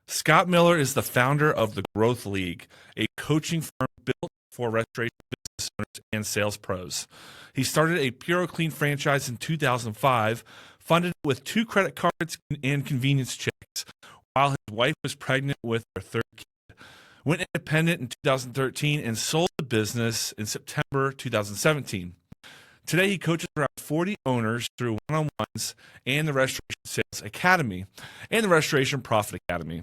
Scott Miller is the founder of the Growth League, a coaching firm built for restoration business owners and sales pros. He started a Puro Clean franchise in 2005, funded it with 2 credit cards and convenience checks, while his wife was pregnant with their 3rd kid. Went independent in 2013 and sold the business in September 2017. Today, he coaches around 40 owners through one-on-ones and the Restoration Sales Academy and the Restoration Profit Academy.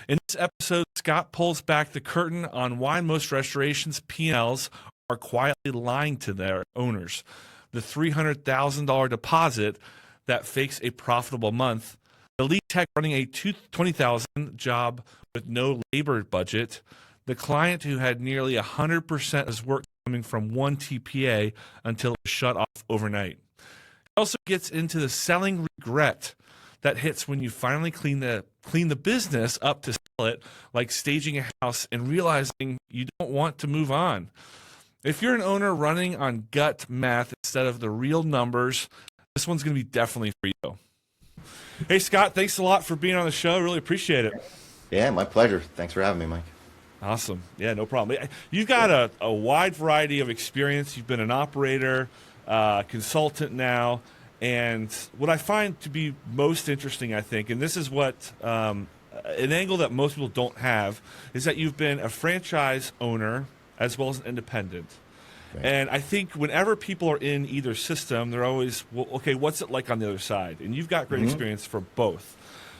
In this episode, Scott pulls back the curtain on why most restorations P&Ls are quietly lying to their owners. The $300,000 deposit that fakes a profitable month, the lead tech running a $20,000 job with no labor budget, the client who had nearly 100% of his work coming from one TPA until it was shut off overnight. It also gets into the selling regret that hits when you finally clean the business up to sell it, like staging a house and realizing you don't want to move on. If you're an owner running on gut math instead of the real numbers, this one's going to be definitely for you. Hey, Scott, thanks a lot for being on the show. Really appreciate it. Yeah, my pleasure. Thanks for having me, Mike. Awesome. Yeah, no problem. You've got a wide variety of experience. You've been an operator, consultant now. And what I find to be most interesting, I think, and this is what an angle that most people don't have, is that you've been a franchise owner as well as an independent. Right. And I think whenever people are in either system, they're always, well, okay, what's it like on the other side? And you've got great experience for both.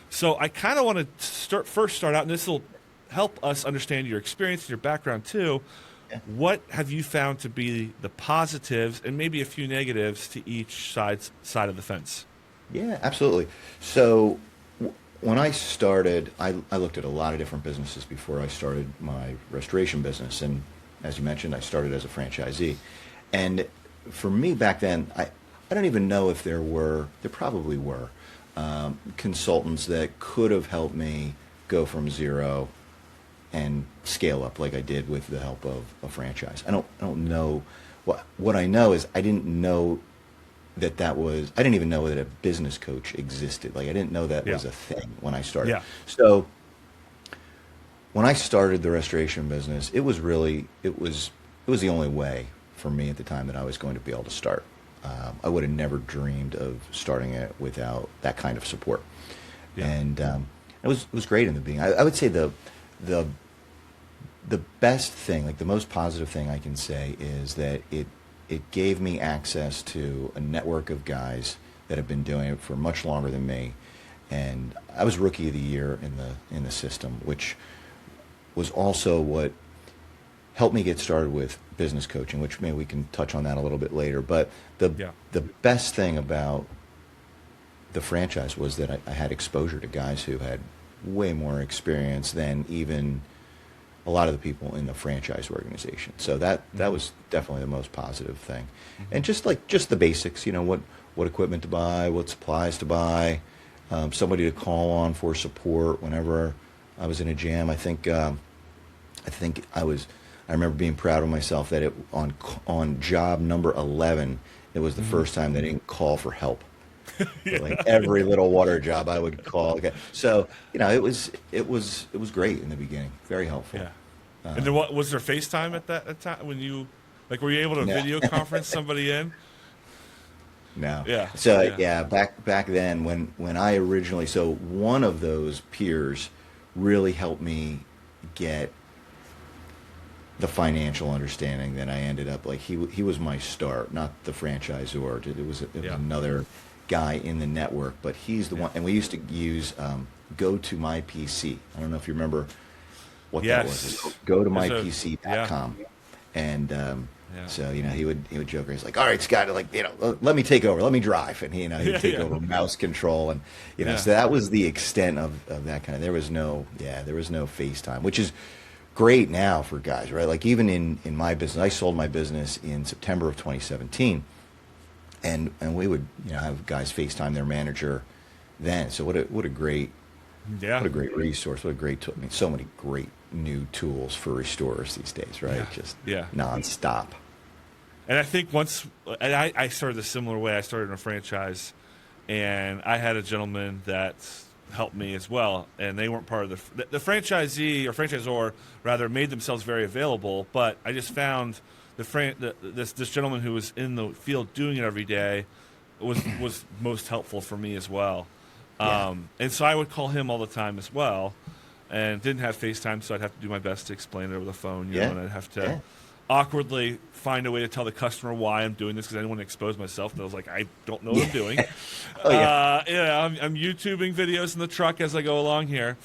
So I kind of want to start out, and this will help us understand your experience and your background too. Yeah. What have you found to be the positives and maybe a few negatives to each side of the fence? Yeah, absolutely. So when I started, I looked at a lot of different businesses before I started my restoration business. And as you mentioned, I started as a franchisee. And for me back then, I don't even know if there probably were consultants that could have helped me go from zero and scale up like I did with the help of a franchise. I don't know. What I know is I didn't know I didn't even know that a business coach existed. Like I didn't know that was a thing when I started. Yeah. So when I started the restoration business, it was the only way for me at the time that I was going to be able to start. I would have never dreamed of starting it without that kind of support. Yeah. And it was great in the beginning. I would say the best thing, like the most positive thing I can say, is that it gave me access to a network of guys that have been doing it for much longer than me. And I was rookie of the year in the system, which was also what helped me get started with business coaching, which maybe we can touch on that a little bit later. But the best thing about the franchise was that I had exposure to guys who had way more experience than even a lot of the people in the franchise organization. So that was definitely the most positive thing. And just the basics, what equipment to buy, what supplies to buy, somebody to call on for support whenever I was in a jam. I remember being proud of myself that on job number 11, it was the first time they didn't call for help. Like every little water job I would call. Okay. So, it was great in the beginning. Very helpful. Yeah. And then was there FaceTime at that time when you, were you able to video conference somebody in? No. Yeah. So back then when I originally, so one of those peers really helped me get the financial understanding that I ended up like. He was my start, not the franchisor. It was another guy in the network, but he's the one. And we used to use go to my PC. I don't know if you remember what that was. Go to mypc.com. And so he would joke. He's like, all right, Scott, let me take over, let me drive, and he'd take over mouse control, and so that was the extent of that kind of. There was no FaceTime, which is great now for guys, right? Like even in my business, I sold my business in September of 2017. And we would have guys FaceTime their manager then. So what a great resource. What a great tool. I mean, so many great new tools for restorers these days, right? Just nonstop. And I think I started a similar way. I started in a franchise, and I had a gentleman that helped me as well, and they weren't part of the franchisee or franchisor rather made themselves very available. But I just found this gentleman who was in the field doing it every day was most helpful for me as well. Yeah. And so I would call him all the time as well, and didn't have FaceTime, so I'd have to do my best to explain it over the phone, you know, and I'd have to awkwardly find a way to tell the customer why I'm doing this because I didn't want to expose myself. And I was like, I don't know what I'm doing. I'm YouTubing videos in the truck as I go along here.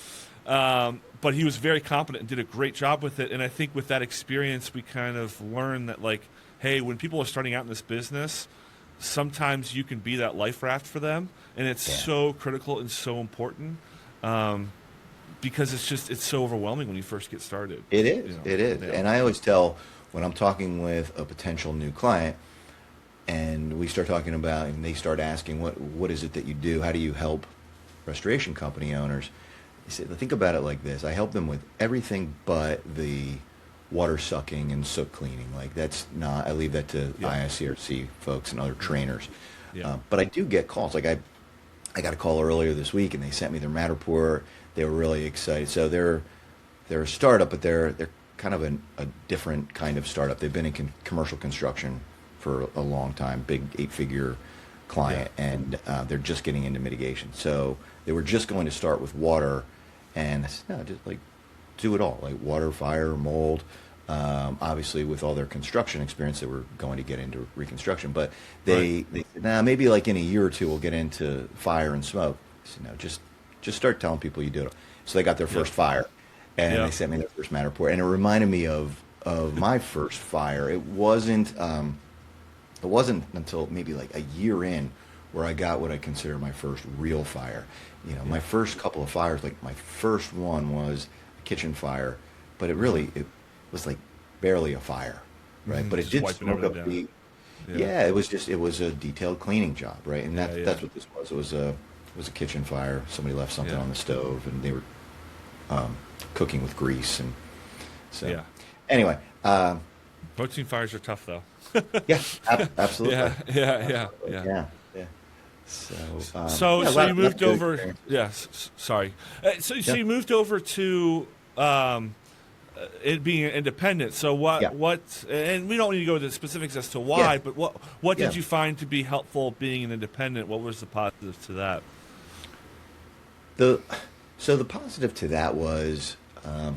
But he was very competent and did a great job with it. And I think with that experience, we kind of learned that, like, hey, when people are starting out in this business, sometimes you can be that life raft for them. And it's so critical and so important. Because it's so overwhelming when you first get started. It is. You know? It is. Yeah. And I always tell when I'm talking with a potential new client and we start talking about, and they start asking, what is it that you do? How do you help restoration company owners? I say, think about it like this. I help them with everything but the water sucking and soot cleaning. Like, that's not, I leave that to IICRC folks and other trainers. Yeah. But I do get calls. Like, I got a call earlier this week and they sent me their mat report. They were really excited. So they're a startup, but they're kind of a different kind of startup. They've been in commercial construction for a long time, big 8-figure client, and they're just getting into mitigation. So they were just going to start with water, and I said, no, just like do it all, like water, fire, mold. Obviously, with all their construction experience, they were going to get into reconstruction. But they said, nah, maybe like in a year or two, we'll get into fire and smoke. I said, no, just start telling people you do it. So they got their first fire, and they sent me their first mat report, and it reminded me of my first fire. It wasn't until maybe like a year in where I got what I consider my first real fire. You know, my first couple of fires, like my first one was a kitchen fire, but it was like barely a fire, right? Mm-hmm. But it Just did wiping smoke up everything the. down. It was a detailed cleaning job, right? And that's what this was. It was a kitchen fire. Somebody left something on the stove, and they were cooking with grease, and so anyway. Protein fires are tough, though. Absolutely. Yeah. So, so you moved over. Yes, sorry. So you moved over to it being independent. So what? And we don't need to go into specifics as to why, but what did you find to be helpful being an independent? What was the positive to that? The positive to that was a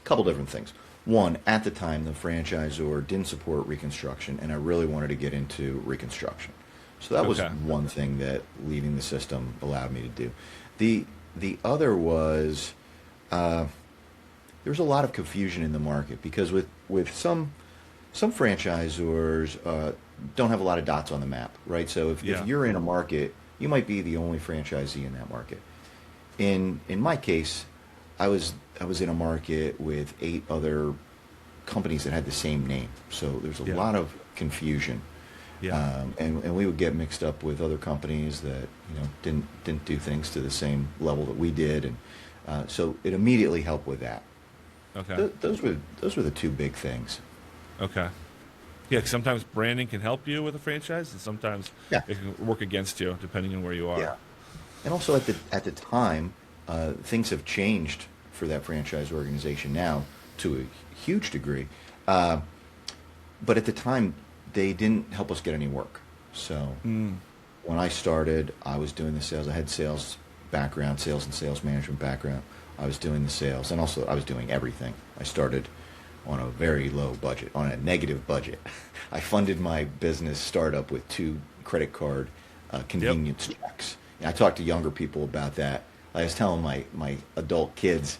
couple different things. One, at the time, the franchisor didn't support reconstruction, and I really wanted to get into reconstruction. So that was one thing that leaving the system allowed me to do. The other was there was a lot of confusion in the market because with some franchisors don't have a lot of dots on the map, right? So if you're in a market, you might be the only franchisee in that market. In my case, I was in a market with 8 other companies that had the same name, so there's a lot of confusion. And we would get mixed up with other companies that didn't do things to the same level that we did, and so it immediately helped with that. Okay. Those were the 2 big things. Okay. Yeah, 'cause sometimes branding can help you with a franchise, and sometimes it can work against you depending on where you are. Yeah. And also at the time, things have changed for that franchise organization now to a huge degree. But at the time, they didn't help us get any work. So when I started, I was doing the sales. I had sales background, sales and sales management background. I was doing the sales, and also I was doing everything. I started on a very low budget, on a negative budget. I funded my business startup with 2 credit card convenience checks. And I talked to younger people about that. I was telling my adult kids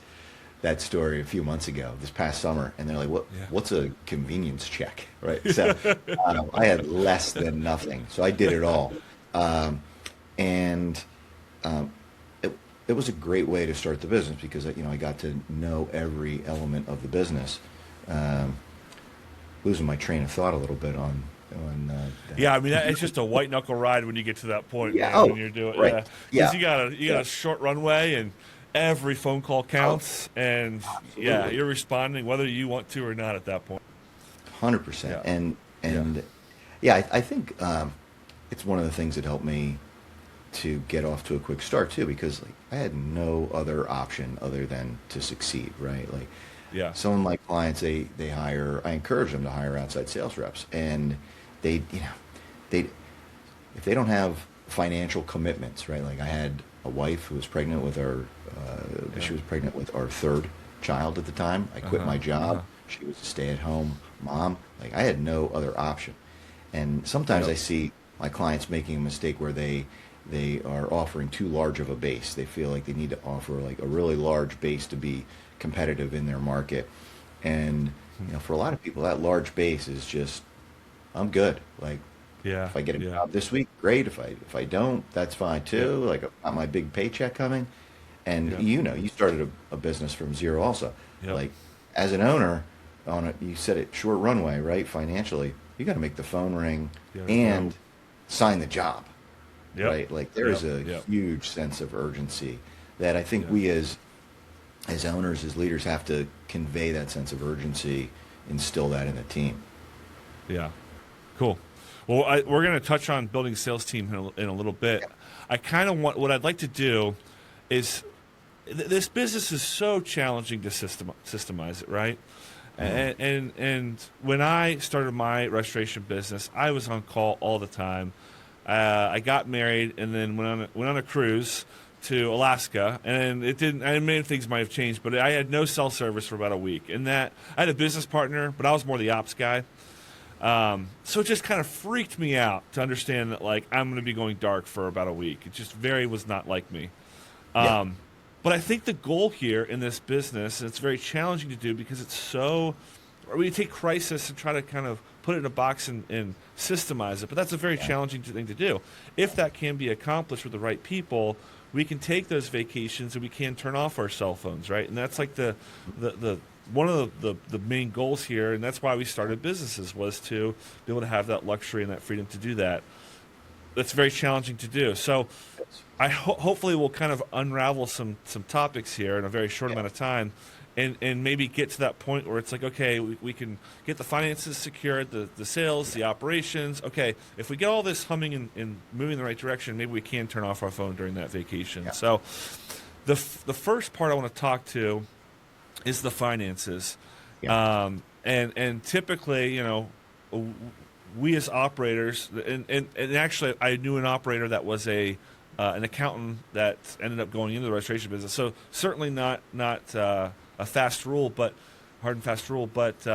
that story a few months ago, this past summer, and they're like, what's a convenience check, right? So I had less than nothing, so I did it all. It was a great way to start the business because I got to know every element of the business. Losing my train of thought a little bit on I mean it's just a white knuckle ride when you get to that point. When you're doing because you got a short runway and every phone call counts, and you're responding whether you want to or not at that point. 100%. And I think it's one of the things that helped me to get off to a quick start too, because like I had no other option other than to succeed, right? Like Yeah. some of my clients, they hire, I encourage them to hire outside sales reps, and they, they if they don't have financial commitments, right? Like I had a wife who was pregnant with Yeah. she was pregnant with our third child at the time. I quit Uh-huh. my job. Uh-huh. She was a stay-at-home mom. Like I had no other option. And sometimes Yep. I see my clients making a mistake where they are offering too large of a base. They feel like they need to offer like a really large base to be competitive in their market. And for a lot of people, that large base is just, I'm good. Like Yeah. if I get a Yeah. job this week, great. If I don't, that's fine Yep. too. Like I've got my big paycheck coming. And Yep. you started a business from zero also. Yep. Like as an owner you said it, short runway, right? Financially, you got to make the phone ring Yeah. and Go. sign the job, Yep. right? Like there Yep. is a Yep. huge sense of urgency that I think Yeah. we as owners, as leaders, have to convey that sense of urgency, instill that in the team. Yeah. Cool. Well, we're going to touch on building a sales team in a little bit. I kind of want what I'd like to do is this business is so challenging to systemize it, right? Mm-hmm. And when I started my restoration business, I was on call all the time. I got married and then went on a cruise to Alaska, and it didn't. I mean, many things might have changed, but I had no cell service for about a week. And that I had a business partner, but I was more the ops guy. So it just kind of freaked me out to understand that like I'm going to be going dark for about a week. It just very was not like me. Yeah. Um, but I think the goal here in this business, and it's very challenging to do because it's so, or we take crisis and try to kind of put it in a box and systemize it. But that's a very challenging thing to do. If that can be accomplished with the right people, we can take those vacations and we can turn off our cell phones, right? And that's like the one of the main goals here, and that's why we started businesses, was to be able to have that luxury and that freedom to do that. That's very challenging to do. So I hopefully will kind of unravel some topics here in a very short Yeah. amount of time, and maybe get to that point where it's like, okay, we can get the finances secured, the sales, the operations. Okay, if we get all this humming and moving in the right direction, maybe we can turn off our phone during that vacation. Yeah. So the first part I want to talk to is the finances. Yeah. And typically, we as operators, and actually, I knew an operator that was an accountant that ended up going into the restoration business. So certainly not a fast rule, but hard and fast rule. But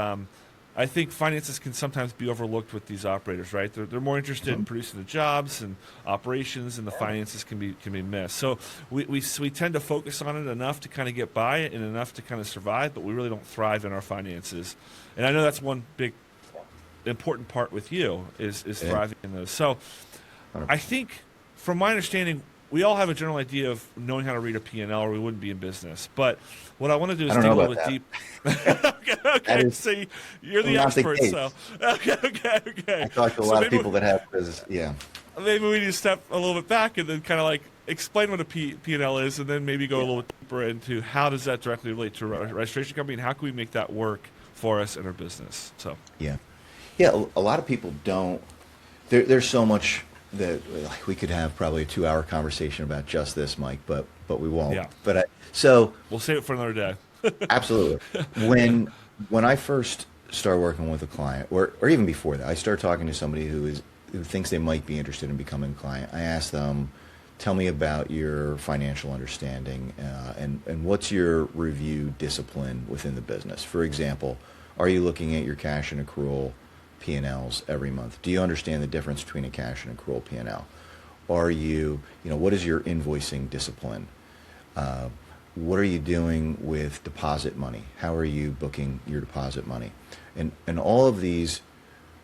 I think finances can sometimes be overlooked with these operators, right? They're more interested in producing the jobs and operations, and the finances can be missed. So we tend to focus on it enough to kind of get by and enough to kind of survive, but we really don't thrive in our finances. And I know that's one big important part with you is Yeah. thriving in those. So I think, from my understanding, we all have a general idea of knowing how to read a P&L, or we wouldn't be in business. But what I want to do I is don't dig a know little about bit that. deep. Okay. That is See, you're the not the expert, case. so okay. I talk to a So lot of people that have, because yeah. maybe we need to step a little bit back and then kind of like explain what a P&L is, and then maybe go a little bit deeper into how does that directly relate to a restoration company, and how can we make that work for us in our business. So Yeah. Yeah, a lot of people don't. There's so much that like, we could have probably a 2-hour conversation about just this, Mike, but we won't. yeah, So we'll save it for another day. absolutely. When I first start working with a client, or even before that, I start talking to somebody who thinks they might be interested in becoming a client. I ask them, tell me about your financial understanding, and what's your review discipline within the business. For example, are you looking at your cash and accrual P&Ls every month? Do you understand the difference between a cash and accrual P&L? Are you, what is your invoicing discipline? What are you doing with deposit money? How are you booking your deposit money? And all of these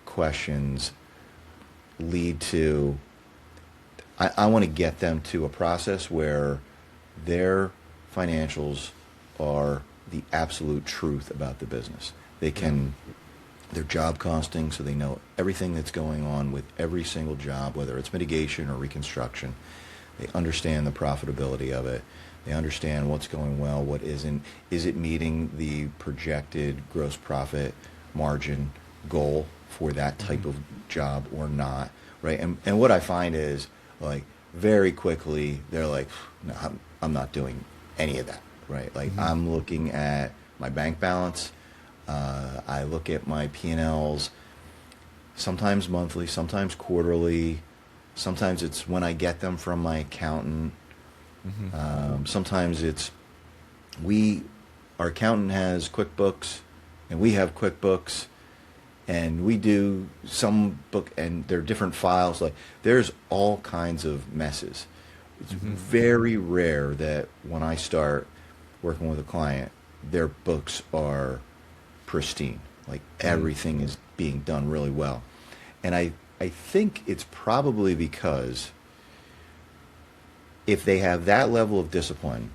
questions lead to, I want to get them to a process where their financials are the absolute truth about the business. They can, their job costing, so they know everything that's going on with every single job, whether it's mitigation or reconstruction. They understand the profitability of it. They understand what's going well, what isn't. Is it meeting the projected gross profit margin goal for that type of job or not, right? And what I find is, like, very quickly they're like, no, I'm not doing any of that, right? Like Mm-hmm. I'm looking at my bank balance. I look at my P&Ls, sometimes monthly, sometimes quarterly. Sometimes it's when I get them from my accountant. Mm-hmm. Sometimes it's we, our accountant has QuickBooks, and we have QuickBooks, and we do some book, and they're different files. Like there's all kinds of messes. It's Mm-hmm. very rare that when I start working with a client, their books are pristine. Like Mm-hmm. everything is being done really well. And I think it's probably because if they have that level of discipline,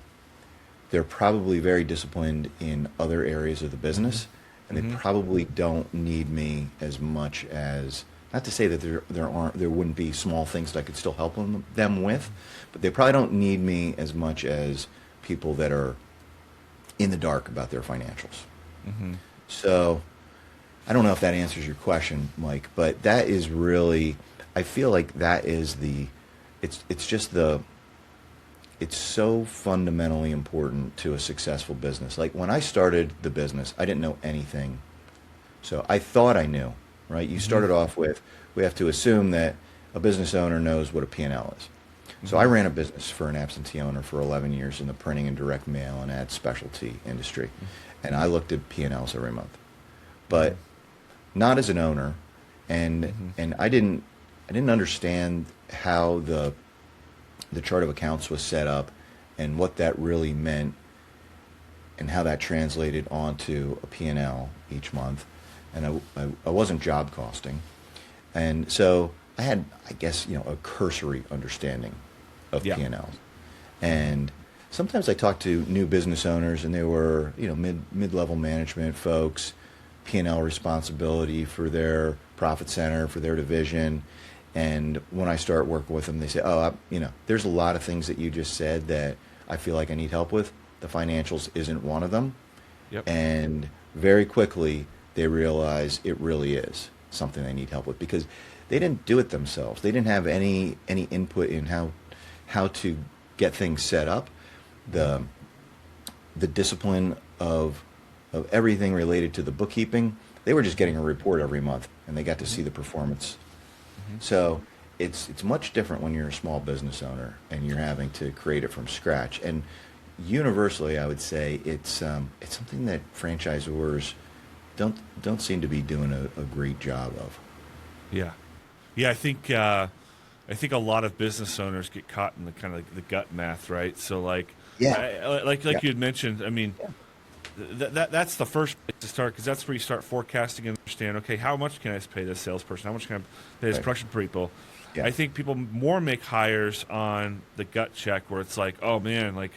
they're probably very disciplined in other areas of the business, and they Mm-hmm. probably don't need me as much as, not to say that there wouldn't be small things that I could still help them with, but they probably don't need me as much as people that are in the dark about their financials. Mm-hmm. So I don't know if that answers your question, Mike, but that is really, I feel like that is it's just it's so fundamentally important to a successful business. Like when I started the business, I didn't know anything. So I thought I knew, right? You Mm-hmm. started off with, we have to assume that a business owner knows what a P&L is. So I Mm-hmm. ran a business for an absentee owner for 11 years in the printing and direct mail and ad specialty industry. And I looked at P&Ls every month. Mm-hmm. But not as an owner, and Mm-hmm. I didn't understand how the chart of accounts was set up and what that really meant and how that translated onto a P&L each month. And I wasn't job costing. And so I had, I guess, a cursory understanding of Yeah. P&Ls. And sometimes I talked to new business owners, and they were, mid-level management folks, P&L responsibility for their profit center, for their division. And when I start working with them, they say, "Oh, there's a lot of things that you just said that I feel like I need help with. The financials isn't one of them." Yep. And very quickly, they realize it really is something they need help with because they didn't do it themselves. They didn't have any input in how to get things set up. The the discipline of everything related to the bookkeeping. They were just getting a report every month, and they got to Mm-hmm. see the performance. Mm-hmm. So it's much different when you're a small business owner and you're having to create it from scratch. And universally, I would say it's something that franchisors don't seem to be doing a great job of. Yeah. Yeah, I think a lot of business owners get caught in the kind of like the gut math, right? So like Yeah, yeah, like you had mentioned, I mean, yeah. that's the first place to start because that's where you start forecasting and understand. Okay, how much can I pay this salesperson? How much can I pay this Right. production people? Yeah, I think people more make hires on the gut check where it's like, oh man, like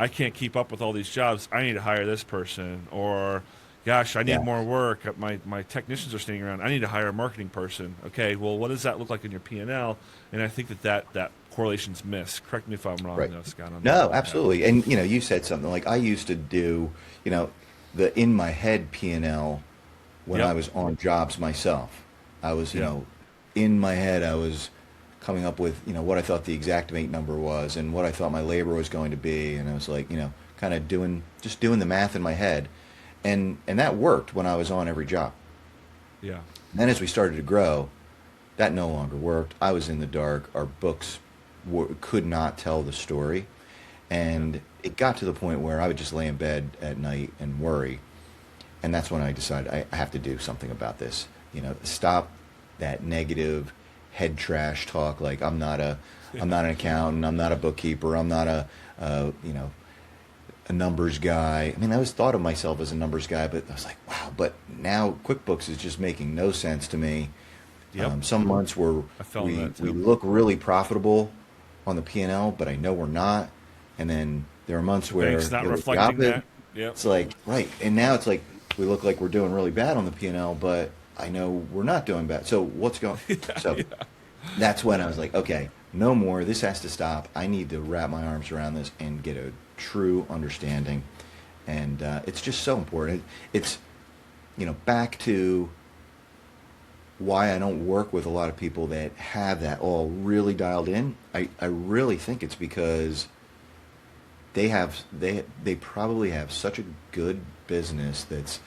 I can't keep up with all these jobs. I need to hire this person, or gosh, I need yeah. more work. My technicians are standing around. I need to hire a marketing person. Okay, well, what does that look like in your P and L? And I think that correlation's missed. Correct me if I'm wrong, Right. though, Scott, on that. No, Yeah. absolutely. And you said something like I used to do, you know, the in my head P&L when I Yep. was on jobs myself. I was, Yeah. in my head I was coming up with, what I thought the exact mate number was and what I thought my labor was going to be, and I was like, kind of doing the math in my head. And that worked when I was on every job. Yeah. And then as we started to grow, that no longer worked. I was in the dark. Our books could not tell the story. Yeah. And it got to the point where I would just lay in bed at night and worry. And that's when I decided I have to do something about this. Stop that negative head trash talk. Like I'm not an accountant. I'm not a bookkeeper. I'm not a numbers guy. I mean, I always thought of myself as a numbers guy, but I was like, wow. But now QuickBooks is just making no sense to me. Yep. Some months where I fell in we that we too. look really profitable on the P&L, but I know we're not. And then there are months The where bank's not it was the reflecting opposite. that. Yep. It's like, right. And now it's like we look like we're doing really bad on the P&L, but I know we're not doing bad. So what's going? So Yeah. that's when I was like, okay, no more. This has to stop. I need to wrap my arms around this and get a true understanding. And it's just so important. It's back to why I don't work with a lot of people that have that all really dialed in. I really think it's because they probably have such a good business that's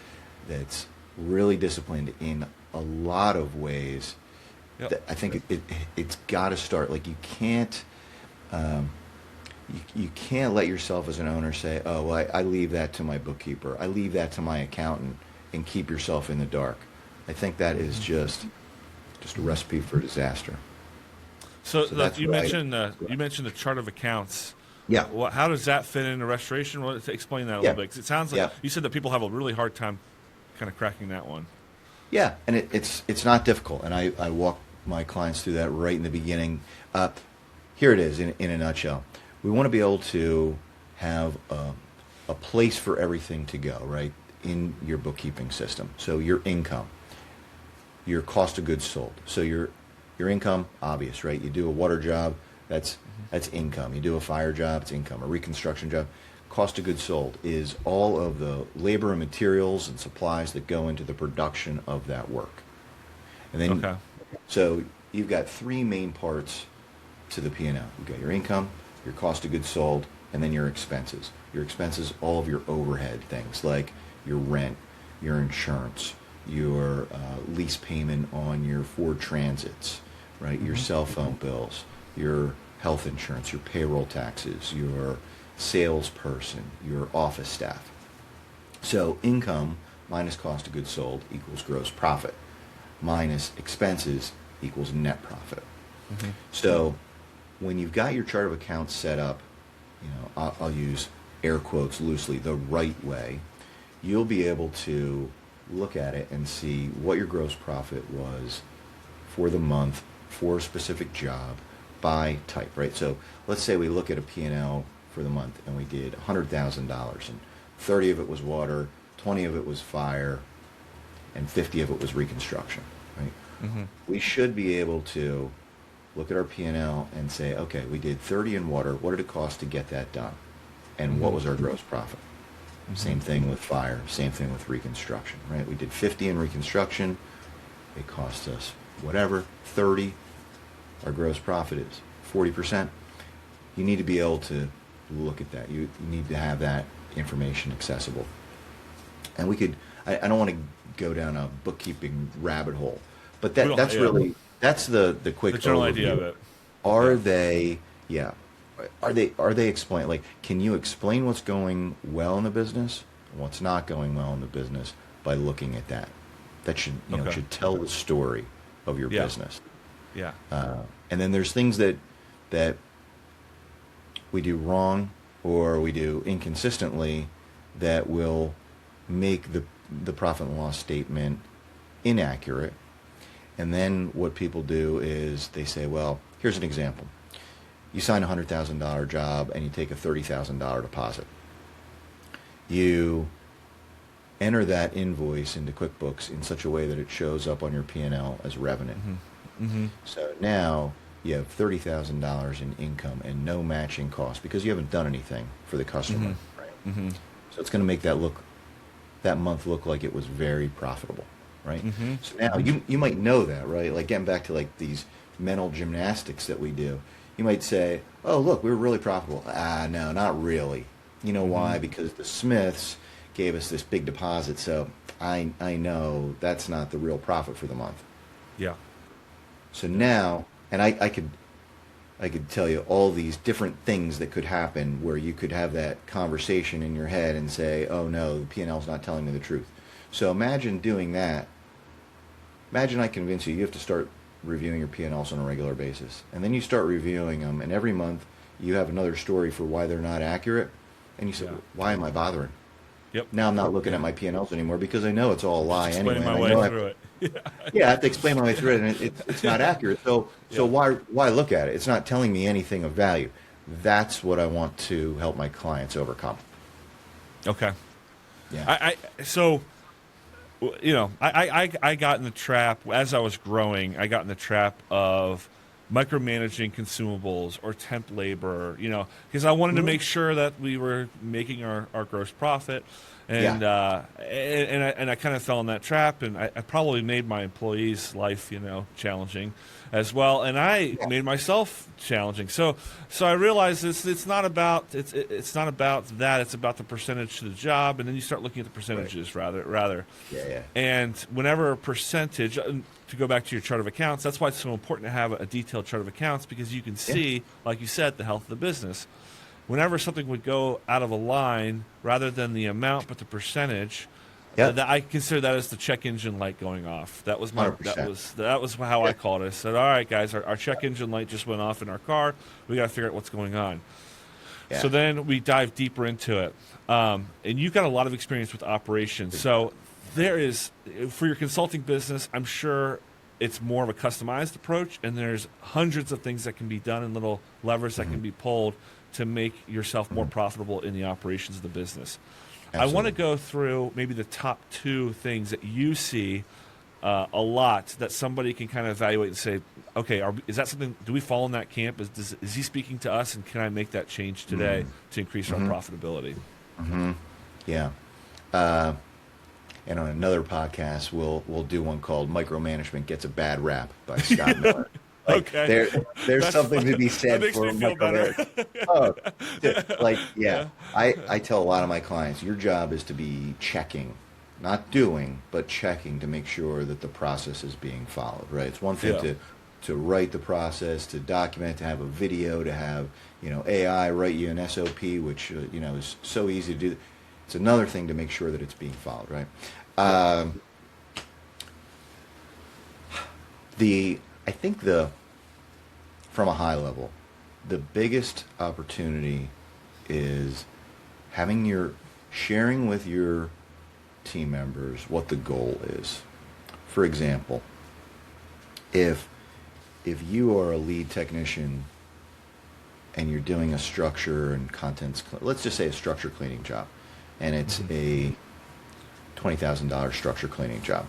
really disciplined in a lot of ways. Yep. That I think it's got to start. Like um, you can't let yourself as an owner say, oh, well, I leave that to my bookkeeper. I leave that to my accountant, and keep yourself in the dark. I think that is just a recipe for disaster. So So that's you what mentioned the chart of accounts. yeah, How does that fit into restoration? Well, explain that a yeah, little bit, 'cause it sounds like yeah, you said that people have a really hard time kind of cracking that one. yeah. And it's not difficult. And I walk my clients through that right in the beginning. Here it is in a nutshell. We want to be able to have a place for everything to go, right, in your bookkeeping system. So your income, your cost of goods sold. So your income, obvious, right? You do a water job, that's income. You do a fire job, it's income. A reconstruction job, cost of goods sold is all of the labor and materials and supplies that go into the production of that work. And then, Okay. so you've got three main parts to the P&L. You've got your income, your cost of goods sold, and then your expenses. Your expenses, all of your overhead things like your rent, your insurance, your lease payment on your Ford Transits, right? Your cell phone bills, your health insurance, your payroll taxes, your salesperson, your office staff. So income minus cost of goods sold equals gross profit, minus expenses equals net profit. So when you've got your chart of accounts set up, I'll use air quotes loosely, the right way, you'll be able to look at it and see what your gross profit was for the month for a specific job by type, right? So let's say we look at a P&L for the month and we did $100,000 and 30 of it was water, 20 of it was fire, and 50 of it was reconstruction, right? We should be able to look at our P&L and say, okay, we did 30 in water. What did it cost to get that done? And what was our gross profit? Same thing with fire, same thing with reconstruction, right? We did 50 in reconstruction. It cost us whatever, 30. Our gross profit is 40%. You need to be able to look at that. You need to have that information accessible. And I don't want to go down a bookkeeping rabbit hole, but that's Yeah. really, that's the quick The general overview. idea of it. Are Yeah. they, yeah, are they explain, like, can you explain what's going well in the business and what's not going well in the business by looking at that? That should, Okay. should tell the story of your Yeah. business. Yeah. And then there's things that we do wrong or we do inconsistently that will make the profit and loss statement inaccurate. And then what people do is they say, well, here's an example. You sign a $100,000 job and you take a $30,000 deposit. You enter that invoice into QuickBooks in such a way that it shows up on your P&L as revenue. So now you have $30,000 in income and no matching cost because you haven't done anything for the customer, right? So it's going to make that month look like it was very profitable, right? So now you might know that, right? Like getting back to like these mental gymnastics that we do. You might say, oh, look, we were really profitable. No, not really. You know why? Because the Smiths gave us this big deposit, so I know that's not the real profit for the month. Yeah. So now, and I could tell you all these different things that could happen where you could have that conversation in your head and say, oh no, the P&L's not telling me the truth. So imagine doing that. Imagine I convince you have to start reviewing your P&Ls on a regular basis. And then you start reviewing them, and every month you have another story for why they're not accurate. And you say, Yeah. well, why am I bothering? Yep. Now I'm not looking at my P&Ls anymore because I know it's all a lie anyway. Explaining my and I know way through it. yeah, I have to explain my way through it, and it's not accurate. So Yeah. why look at it? It's not telling me anything of value. That's what I want to help my clients overcome. Okay. Yeah. So I got in the trap as I was growing. I got in the trap of micromanaging consumables or temp labor, because I wanted to make sure that we were making our gross profit. And Yeah. I kind of fell in that trap, and I probably made my employees' life, challenging as well, and I Yeah. made myself challenging. So I realized it's not about it's not about that. It's about the percentage to the job, and then you start looking at the Right. percentages rather. Yeah. Yeah. And whenever a percentage, to go back to your chart of accounts, that's why it's so important to have a detailed chart of accounts, because you can Yeah. see, like you said, the health of the business. Whenever something would go out of a line, rather than the amount but the percentage, Yep. that I consider that as the check engine light going off. That was my 100%. that was how Yeah. I called it. I said, "All right, guys, our check engine light just went off in our car. We got to figure out what's going on." So Yeah. then we dive deeper into it, and you've got a lot of experience with operations. So there is, for your consulting business, I'm sure it's more of a customized approach, and there's hundreds of things that can be done and little levers that Hmm. can be pulled to make yourself more profitable in the operations of the business. I want to Absolutely. go through maybe the top two things that you see a lot that somebody can kind of evaluate and say, okay, is that something? Do we fall in that camp? Is he speaking to us, and can I make that change today to increase our profitability? Yeah. And on another podcast, we'll do one called "Micromanagement Gets a Bad Rap" by Scott Miller. Like Okay, there's that's something fun. to be That said makes for me feel better. micromanagement. Oh, like yeah. I tell a lot of my clients, your job is to be checking, not doing, but checking to make sure that the process is being followed. Right. It's one thing Yeah. to write the process, to document, to have a video, to have AI write you an SOP, which is so easy to do. It's another thing to make sure that it's being followed, right? Yep. Um, I think from a high level, the biggest opportunity is sharing with your team members what the goal is. For example, if you are a lead technician and you're doing a structure and contents, let's just say a structure cleaning job, and it's a $20,000 structure cleaning job.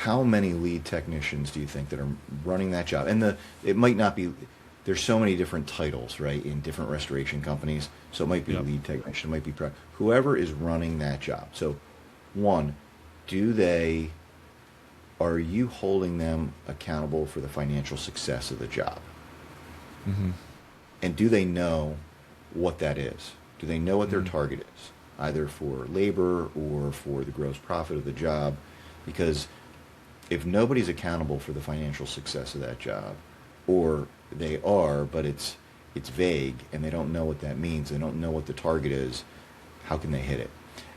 How many lead technicians do you think that are running that job? And it might not be. There's so many different titles, right, in different restoration companies. So it might be Yep. lead technician, it might be whoever is running that job. So, one, are you holding them accountable for the financial success of the job? Mm-hmm. And do they know what that is? Do they know what their target is, either for labor or for the gross profit of the job? Because if nobody's accountable for the financial success of that job, or they are, but it's vague and they don't know what that means, they don't know what the target is, how can they hit it?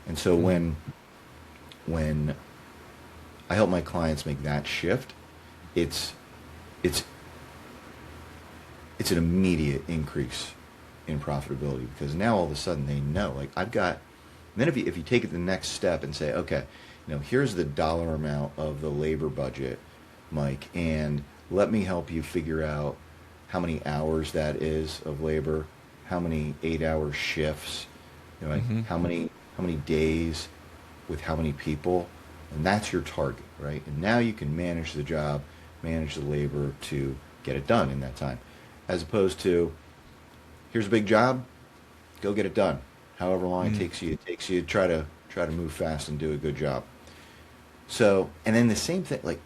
And so when I help my clients make that shift, it's an immediate increase in profitability, because now all of a sudden they know, like, I've got. And then if you take it the next step and say, okay, here's the dollar amount of the labor budget, Mike, and let me help you figure out how many hours that is of labor, how many 8-hour shifts, like how many days with how many people, and that's your target, right? And now you can manage the job, manage the labor to get it done in that time, as opposed to, here's a big job, go get it done. However long it takes you to try to move fast and do a good job. So, and then the same thing, like,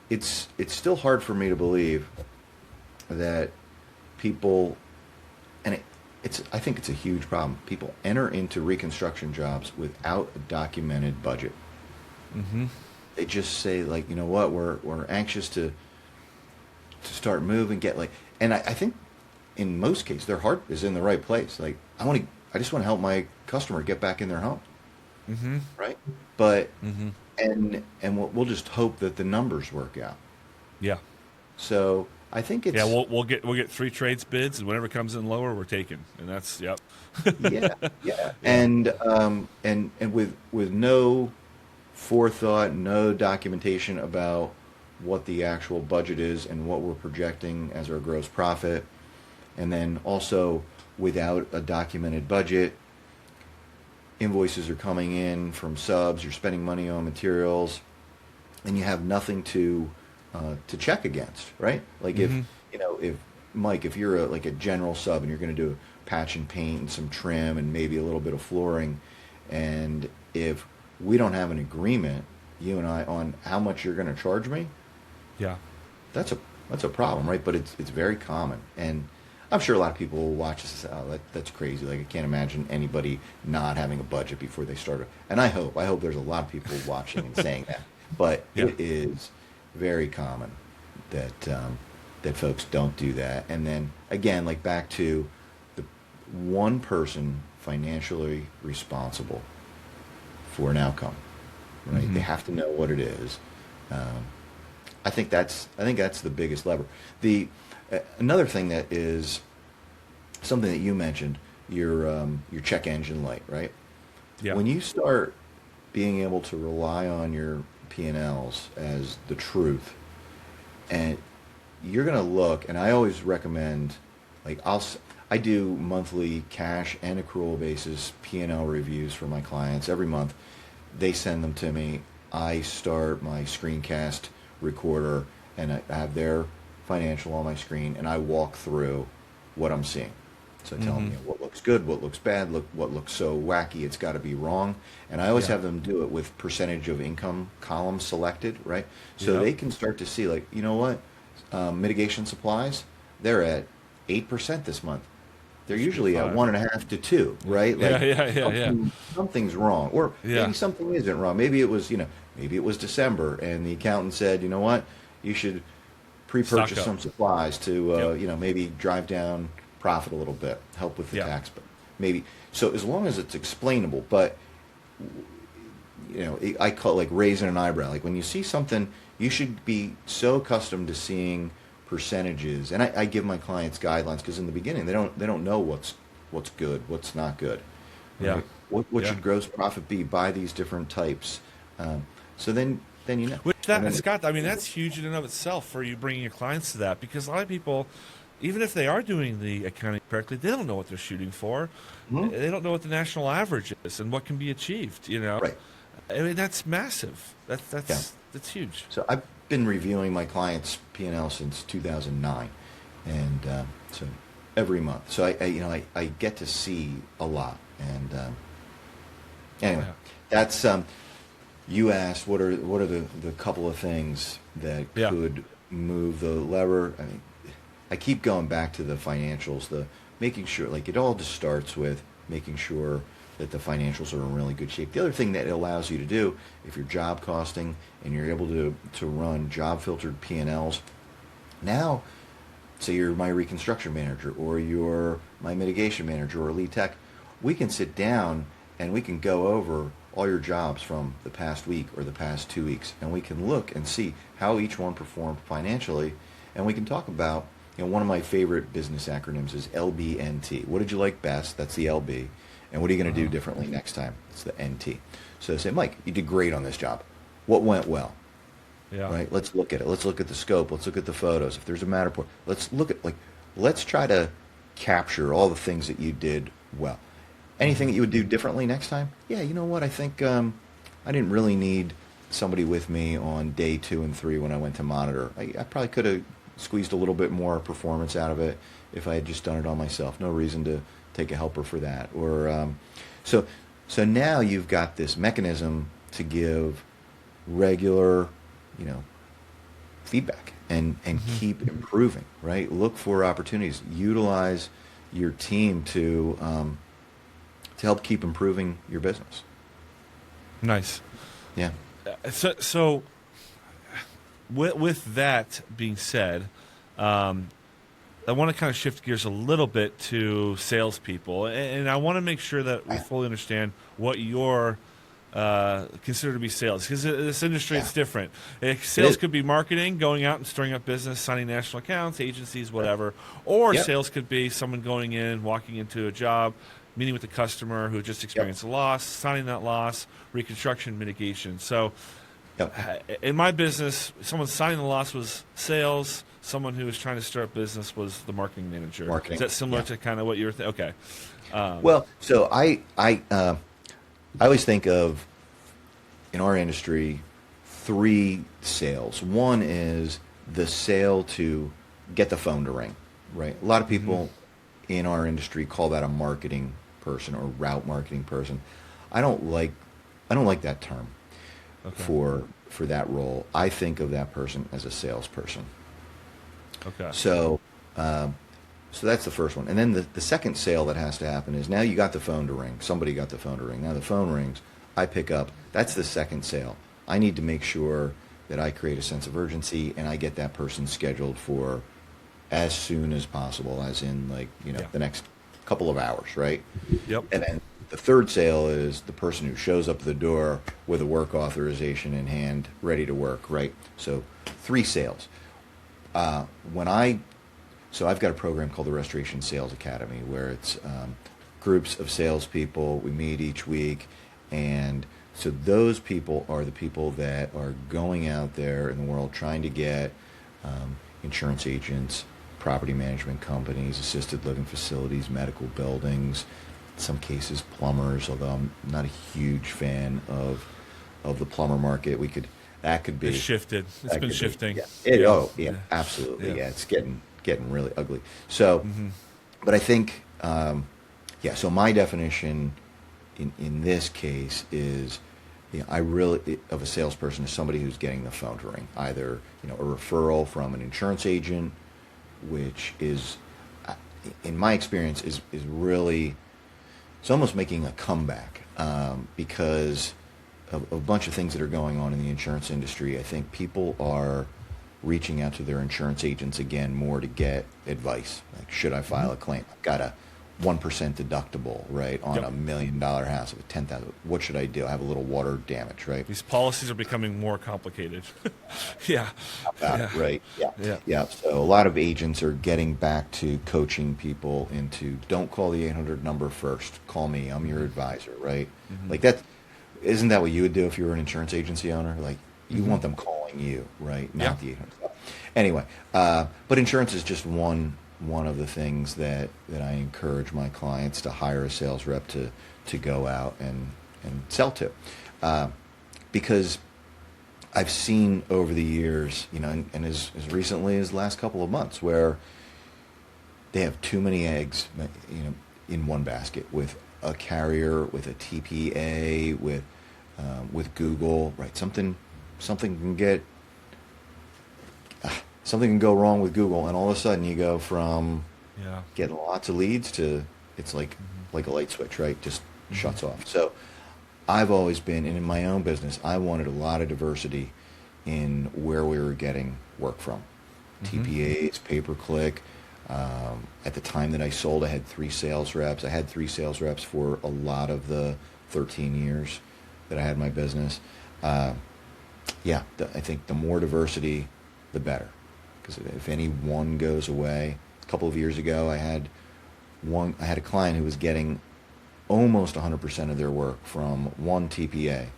it's still hard for me to believe that people, and I think it's a huge problem. People enter into reconstruction jobs without a documented budget. Mm-hmm. They just say, like, you know what, we're anxious to start moving, and I think in most cases their heart is in the right place. Like, I just want to help my customer get back in their home, Mm-hmm. right? But Mm-hmm. and we'll just hope that the numbers work out. Yeah. So I think Yeah, it's we'll get 3 trades bids, and whatever comes in lower, we're taking, and that's yep. yeah, yeah, Yeah. and with no forethought, no documentation about what the actual budget is and what we're projecting as our gross profit, and then also without a documented budget, invoices are coming in from subs, you're spending money on materials, and you have nothing to check against, right? Like, Mm-hmm. if Mike, if you're like a general sub and you're going to do a patch and paint and some trim and maybe a little bit of flooring. And if we don't have an agreement, you and I, on how much you're going to charge me, Yeah. that's a problem, right? But it's very common, and I'm sure a lot of people will watch this and say, "Oh, that's crazy." Like I can't imagine anybody not having a budget before they start. And I hope there's a lot of people watching and saying that, but Yeah. it is very common that folks don't do that. And then again, like back to the one person financially responsible for an outcome, right? Mhm. They have to know what it is. I think that's the biggest lever. The another thing that is something that you mentioned, your check engine light, right? Yeah. When you start being able to rely on your P&Ls as the truth, and you're going to look, and I always recommend, like I do monthly cash and accrual basis P&L reviews for my clients every month. They send them to me. I start my screencast recorder, and I have their financial on my screen, and I walk through what I'm seeing. So I tell them what looks good, what looks bad, what looks so wacky it's got to be wrong. And I always have them do it with percentage of income column selected, right? So they can start to see, like, you know what, mitigation supplies, they're at 8% this month. They're usually at 1.5 to 2, right? Like something's wrong, or maybe something isn't wrong. Maybe it was, maybe it was December, and the accountant said, you know what, you should pre-purchase some supplies to, maybe drive down profit a little bit, help with the tax, but maybe. So as long as it's explainable, but I call it like raising an eyebrow. Like when you see something, you should be so accustomed to seeing percentages, and I give my clients guidelines because in the beginning they don't know what's good, what's not good. Right? What should gross profit be by these different types? So then you know. Which that, Scott, I mean, that's huge in and of itself for you bringing your clients to that, because a lot of people, even if they are doing the accounting correctly, they don't know what they're shooting for. They don't know what the national average is and what can be achieved. Right. I mean, that's massive. That's huge. So I've been reviewing my clients' P&L since 2009, and so every month. So I get to see a lot. And anyway, that's you asked what are the couple of things that could move the lever. I mean, I keep going back to the financials, the making sure, like, it all just starts with making sure that the financials are in really good shape. The other thing that it allows you to do, if you're job costing and you're able to run job filtered P&Ls, now, say you're my reconstruction manager or you're my mitigation manager or lead tech, we can sit down and we can go over all your jobs from the past week or the past 2 weeks, and we can look and see how each one performed financially, and we can talk about, one of my favorite business acronyms is LBNT. What did you like best? That's the LB. And what are you going to do differently next time? It's the NT. So say, Mike, you did great on this job. What went well? Yeah. Right? Let's look at it. Let's look at the scope. Let's look at the photos. If there's a Matterport, let's look at, let's try to capture all the things that you did well. Anything that you would do differently next time? Yeah, you know what? I think I didn't really need somebody with me on day 2 and 3 when I went to monitor. I probably could have squeezed a little bit more performance out of it if I had just done it all myself. No reason to take a helper for that. Or so now you've got this mechanism to give regular, feedback and keep improving. Right? Look for opportunities. Utilize your team to help keep improving your business. Nice. Yeah. So with that being said, I want to kind of shift gears a little bit to salespeople, and I want to make sure that we fully understand what you're consider to be sales, because this industry is different. Sales could be marketing, going out and stirring up business, signing national accounts, agencies, whatever, or sales could be someone going in, walking into a job, meeting with the customer who just experienced a loss, signing that loss, reconstruction, mitigation. So in my business, someone signing the loss was sales. Someone who was trying to start business was the marketing manager. Marketing. Is that similar to kind of what you're okay? Well, so I always think of, in our industry, 3 sales. One is the sale to get the phone to ring, right? A lot of people in our industry call that a marketing person or route marketing person. I don't like that term Okay. for that role. I think of that person as a salesperson. Okay. So so that's the first one. And then the second sale that has to happen is now you got the phone to ring. Somebody got the phone to ring. Now the phone rings. I pick up. That's the second sale. I need to make sure that I create a sense of urgency and I get that person scheduled for as soon as possible, as in like, Yeah. the next couple of hours, right? Yep. And then the third sale is the person who shows up at the door with a work authorization in hand, ready to work, right? So 3 sales. So I've got a program called the Restoration Sales Academy where it's groups of salespeople. We meet each week, and so those people are the people that are going out there in the world trying to get insurance agents, property management companies, assisted living facilities, medical buildings, in some cases plumbers, although I'm not a huge fan of the plumber market. That could be It's shifted. It's that been could be- shifting. yeah. Yeah. Yeah, absolutely. Yeah. Yeah, it's getting really ugly. So, but I think, so my definition in this case is, I really of a salesperson is somebody who's getting the phone to ring, either a referral from an insurance agent, which is, in my experience, is really, it's almost making a comeback because of a bunch of things that are going on in the insurance industry. I think people are reaching out to their insurance agents again more to get advice. Like, should I file a claim? I've got a 1% deductible, right, on Yep. $1 million house with 10,000. What should I do? I have a little water damage, right? These policies are becoming more complicated. Yeah. About Yeah. it, right? Yeah. Yeah. Yeah. So a lot of agents are getting back to coaching people into don't call the 800 number first. Call me. I'm your advisor, right? Like that. Isn't that what you would do if you were an insurance agency owner? Like you want them calling you, right? Not Yeah. the 800. Anyway, but insurance is just one of the things that I encourage my clients to hire a sales rep to go out and sell to, because I've seen over the years, and as recently as the last couple of months, where they have too many eggs, in one basket with a carrier, with a TPA, with Google, right? Something can go wrong with Google, and all of a sudden you go from Yeah. getting lots of leads to it's like a light switch, right? Just shuts off. So I've always been, and in my own business, I wanted a lot of diversity in where we were getting work from. TPAs, pay-per-click. At the time that I sold, I had 3 sales reps. I had 3 sales reps for a lot of the 13 years that I had my business. I think the more diversity, the better. Because if any one goes away, a couple of years ago, I had a client who was getting almost 100% of their work from one TPA.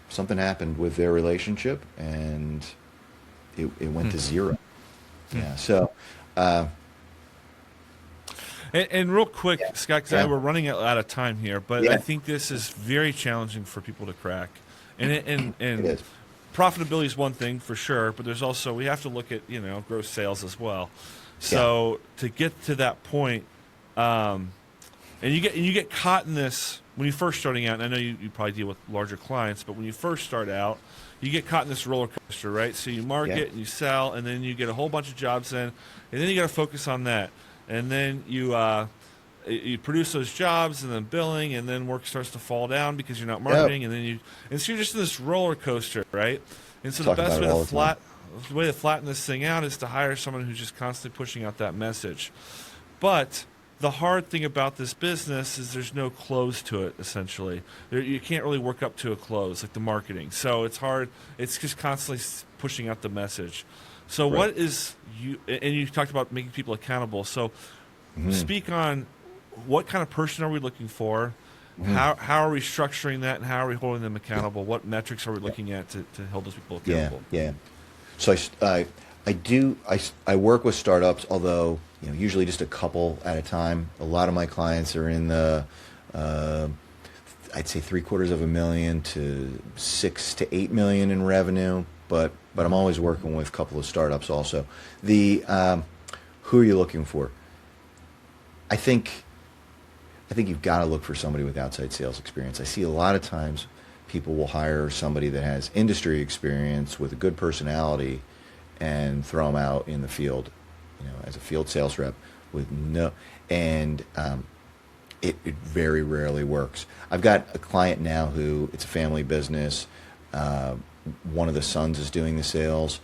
Something happened with their relationship, and it went to 0. Yeah. So, And real quick, Yeah. Scott, because Yeah. we're running out of time here, but Yeah. I think this is very challenging for people to crack. And it is. profitability is one thing for sure, but there's also, we have to look at gross sales as well. So to get to that point, and you get caught in this when you're first starting out. And I know you probably deal with larger clients, but when you first start out, you get caught in this roller coaster, right? So you market and you sell, and then you get a whole bunch of jobs in, and then you got to focus on that, and then you produce those jobs, and then billing, and then work starts to fall down because you're not marketing, and so you're just in this roller coaster, right? And so Talk the best about it all the time. way to flatten this thing out is to hire someone who's just constantly pushing out that message. But the hard thing about this business is there's no close to it, essentially. You can't really work up to a close, like the marketing. So it's hard. It's just constantly pushing out the message. So Right. what is and you talked about making people accountable. So speak on what kind of person are we looking for? How are we structuring that, and how are we holding them accountable? What metrics are we looking at to hold those people accountable? Yeah. So I work with startups, although usually just a couple at a time. A lot of my clients are in the I'd say $750,000 to $6 to $8 million in revenue, but I'm always working with a couple of startups also. Who are you looking for? I think you've got to look for somebody with outside sales experience. I see a lot of times people will hire somebody that has industry experience with a good personality and throw them out in the field, as a field sales rep with no, and it very rarely works. I've got a client now who, it's a family business. One of the sons is doing the sales.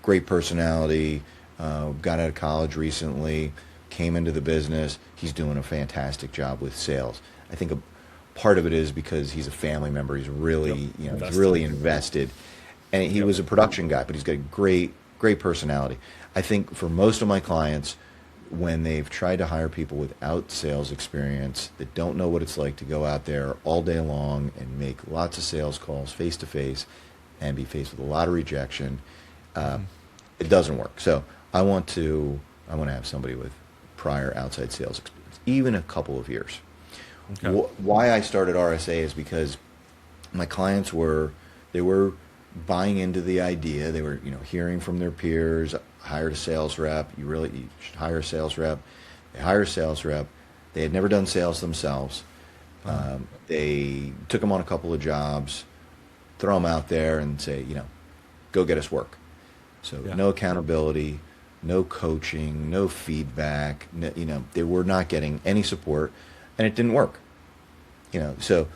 Great personality. Got out of college recently. Came into the business. He's doing a fantastic job with sales. I think a part of it is because he's a family member. He's really, he's really invested. And he was a production guy, but he's got a great personality. I think for most of my clients, when they've tried to hire people without sales experience that don't know what it's like to go out there all day long and make lots of sales calls face to face and be faced with a lot of rejection, it doesn't work. So I want to have somebody with prior outside sales experience, even a couple of years. Okay. Why I started RSA is because my clients were buying into the idea. They were, hearing from their peers, hired a sales rep. You should hire a sales rep. They hire a sales rep. They had never done sales themselves. They took them on a couple of jobs, throw them out there and say, go get us work. So no accountability, no coaching, no feedback. They were not getting any support, and it didn't work. So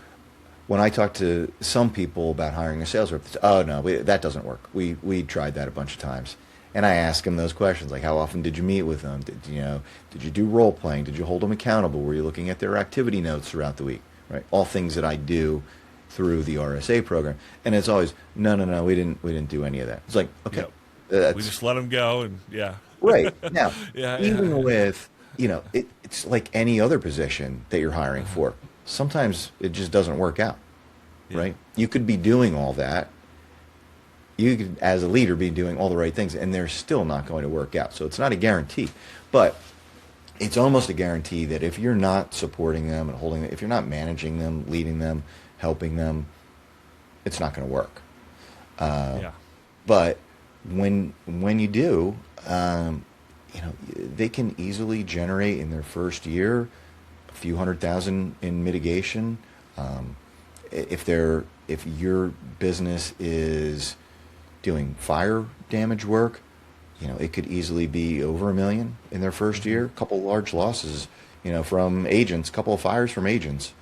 when I talk to some people about hiring a sales rep, they say, oh no, that doesn't work. We tried that a bunch of times. And I ask them those questions, like how often did you meet with them? Did you do role playing? Did you hold them accountable? Were you looking at their activity notes throughout the week? Right, all things that I do through the RSA program. And it's always no, we didn't do any of that. It's like, okay, we just let them go, and right now, even with it's like any other position that you're hiring for. Sometimes it just doesn't work out. Right, you could be doing all that. You could, as a leader, be doing all the right things, and they're still not going to work out. So it's not a guarantee, but it's almost a guarantee that if you're not supporting them and holding them, if you're not managing them, leading them, helping them, it's not going to work. But when you do, they can easily generate in their first year a few $100,000 in mitigation. If your business is doing fire damage work, it could easily be over $1 million in their first year. A couple large losses, from agents, a couple of fires from agents.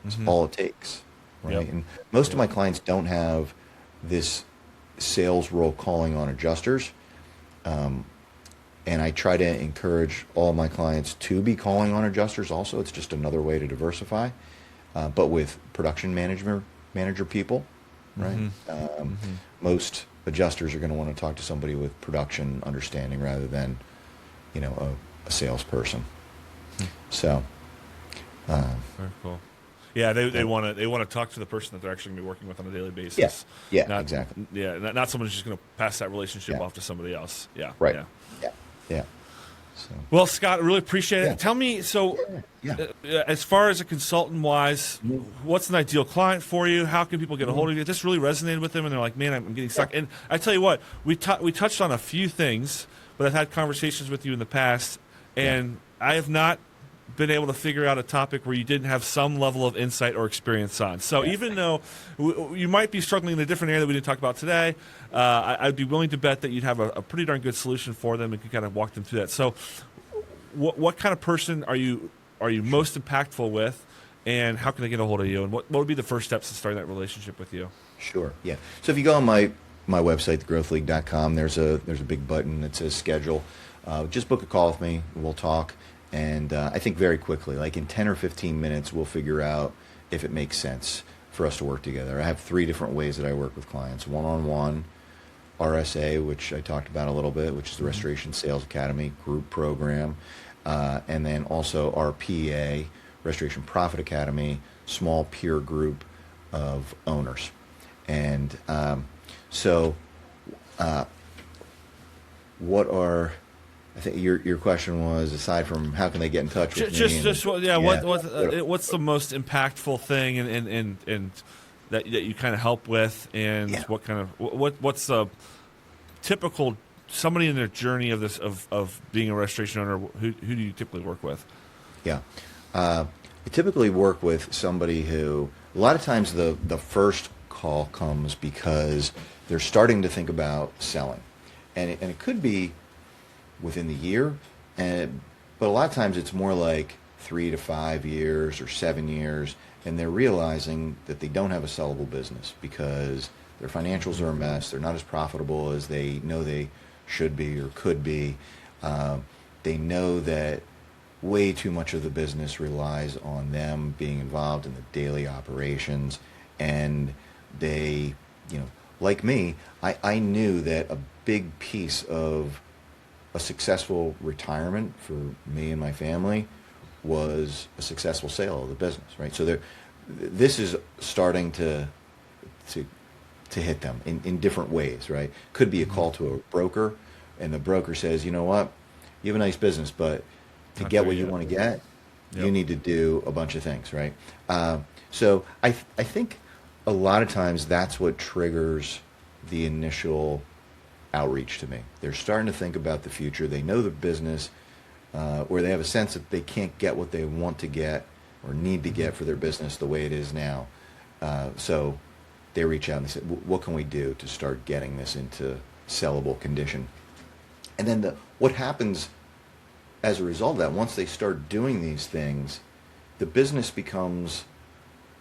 That's all it takes, right? And most of my clients don't have this sales role calling on adjusters. And I try to encourage all my clients to be calling on adjusters also. It's just another way to diversify, but with production manager people, right? Most adjusters are going to want to talk to somebody with production understanding rather than, a salesperson. So, very cool. Yeah, they want to talk to the person that they're actually going to be working with on a daily basis. Yeah, exactly. Yeah, not someone who's just going to pass that relationship off to somebody else. Yeah, right. Yeah. So. Well, Scott, I really appreciate it. Tell me, as far as a consultant wise, what's an ideal client for you? How can people get a hold of you? This really resonated with them, and they're like, man, I'm getting stuck. And I tell you what, we touched on a few things, but I've had conversations with you in the past, and I have not been able to figure out a topic where you didn't have some level of insight or experience on. So even though you might be struggling in a different area that we didn't talk about today, I'd be willing to bet that you'd have a pretty darn good solution for them and could kind of walk them through that. So what kind of person are you most impactful with, and how can they get a hold of you, and what would be the first steps to starting that relationship with you? Sure. Yeah. So if you go on my website, thegrowthleague.com, there's a big button that says schedule. Just book a call with me. We'll talk. And I think very quickly, like in 10 or 15 minutes, we'll figure out if it makes sense for us to work together. I have 3 different ways that I work with clients. One-on-one, RSA, which I talked about a little bit, which is the Restoration Sales Academy group program. And then also RPA, Restoration Profit Academy, small peer group of owners. And what are... I think your question was, aside from how can they get in touch with me? What's the most impactful thing and that you kind of help with, and what's the typical somebody in their journey of being a restoration owner? Who do you typically work with? Yeah. I typically work with somebody who, a lot of times the first call comes because they're starting to think about selling. And it could be within the year, but a lot of times it's more like 3 to 5 years or 7 years, and they're realizing that they don't have a sellable business because their financials are a mess. They're not as profitable as they know they should be or could be. They know that way too much of the business relies on them being involved in the daily operations, and they, like me, I knew that a big piece of a successful retirement for me and my family was a successful sale of the business, right? So this is starting to hit them in different ways, right? Could be a call to a broker, and the broker says, you know what, you have a nice business, but to Not get there what you yet. want to get, you Yep. need to do a bunch of things, right? So I think a lot of times that's what triggers the initial outreach to me. They're starting to think about the future. They know the business, or they have a sense that they can't get what they want to get or need to get for their business the way it is now. So they reach out and they say, what can we do to start getting this into sellable condition? And then what happens as a result of that, once they start doing these things, the business becomes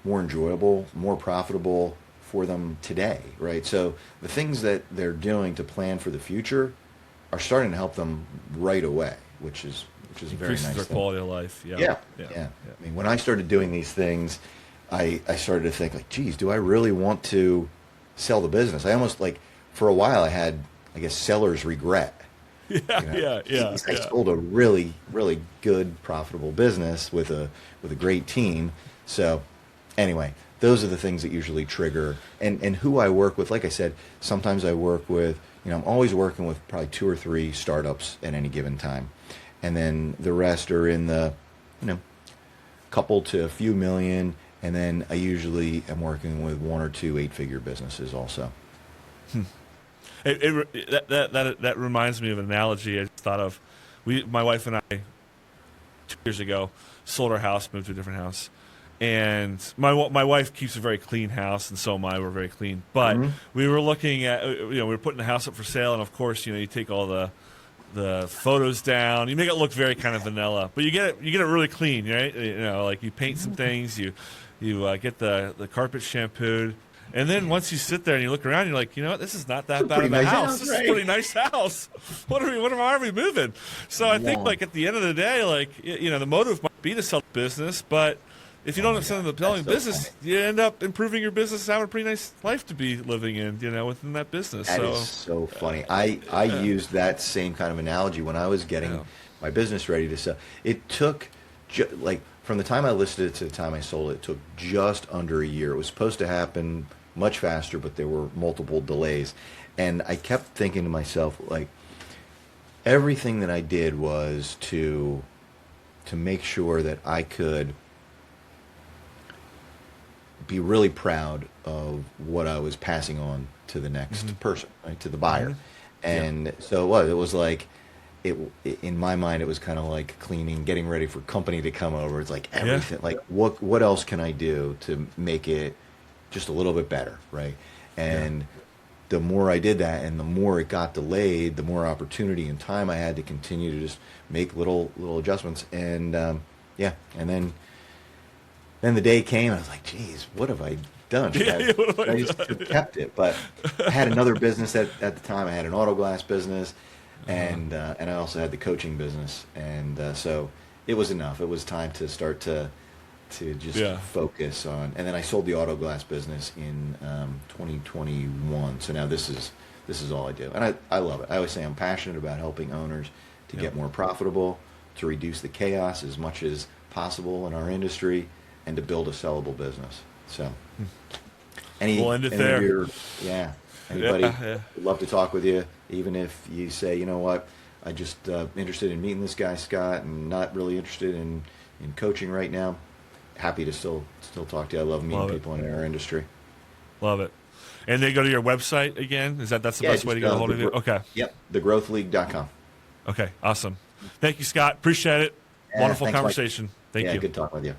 more enjoyable, more profitable for them today, right? So the things that they're doing to plan for the future are starting to help them right away, which is a very Increases nice their thing. quality of life. Yeah. Yeah, Yeah. yeah. Yeah. I mean, when I started doing these things, I started to think like, geez, do I really want to sell the business? I almost like, for a while, I had, I guess, seller's regret. Yeah. Yeah. Yeah. Geez, I Yeah. sold a really, really good, profitable business with a great team. So, anyway, those are the things that usually trigger. And who I work with, like I said, sometimes I work with, I'm always working with probably 2 or 3 startups at any given time, and then the rest are in the, couple to a few million, and then I usually am working with 1 or 2 8-figure businesses also. That reminds me of an analogy I just thought of. My wife and I, 2 years ago, sold our house, moved to a different house, and my wife keeps a very clean house, and so am I. We're very clean, but Hmm. we were looking at, we were putting the house up for sale, and of course, you take all the photos down. You make it look very kind of vanilla, but you get it really clean, right? Like you paint some things, you get the carpet shampooed, and then once you sit there and you look around, you're like, what? This is not It's that a bad pretty of a nice house. house, This is a right? pretty nice house. Why are we moving? So I think Wow. like at the end of the day, like the motive might be to sell the business, but if you Oh don't my have something God, to that's selling so funny. business, you end up improving your business, having a pretty nice life to be living in, within that business. That is So so funny. I yeah, used that same kind of analogy when I was getting yeah, my business ready to sell. It took like from the time I listed it to the time I sold it, it took just under a year. It was supposed to happen much faster, but there were multiple delays. And I kept thinking to myself, like, everything that I did was to make sure that I could be really proud of what I was passing on to the hmm next person, right, to the hmm buyer. yeah, And so it was like it in my mind it was kind of like cleaning, getting ready for company to come over. It's like yeah, everything, like what else can I do to make it just a little bit better, right? yeah. And the more I did that and the more it got delayed, the more opportunity and time I had to continue to just make little adjustments. And yeah, and then the day came, and I was like, geez, what have I done? Yeah, yeah, what have I Should I just done? have kept it? But I had another business at the time. I had an auto glass business, Uh-huh. and I also had the coaching business. And so it was enough. It was time to start to just Yeah. focus on. And then I sold the auto glass business in 2021. So now this is all I do. And I love it. I always say I'm passionate about helping owners to Yep. get more profitable, to reduce the chaos as much as possible in our industry, and to build a sellable business. So, We'll end it any of there. your, yeah, Yeah, anybody yeah. would love to talk with you, even if you say, you know what, I just interested in meeting this guy Scott, and not really interested in coaching right now. Happy to still talk to you. I love meeting Love it. people in our industry. Love it. And they go to your website again? That's the Yeah, best way to just get a hold of you? Okay. yep, thegrowthleague.com. Okay. Awesome. Thank you, Scott. Appreciate it. Wonderful Thanks, Mike. conversation. Thank Yeah, you. good talking with you.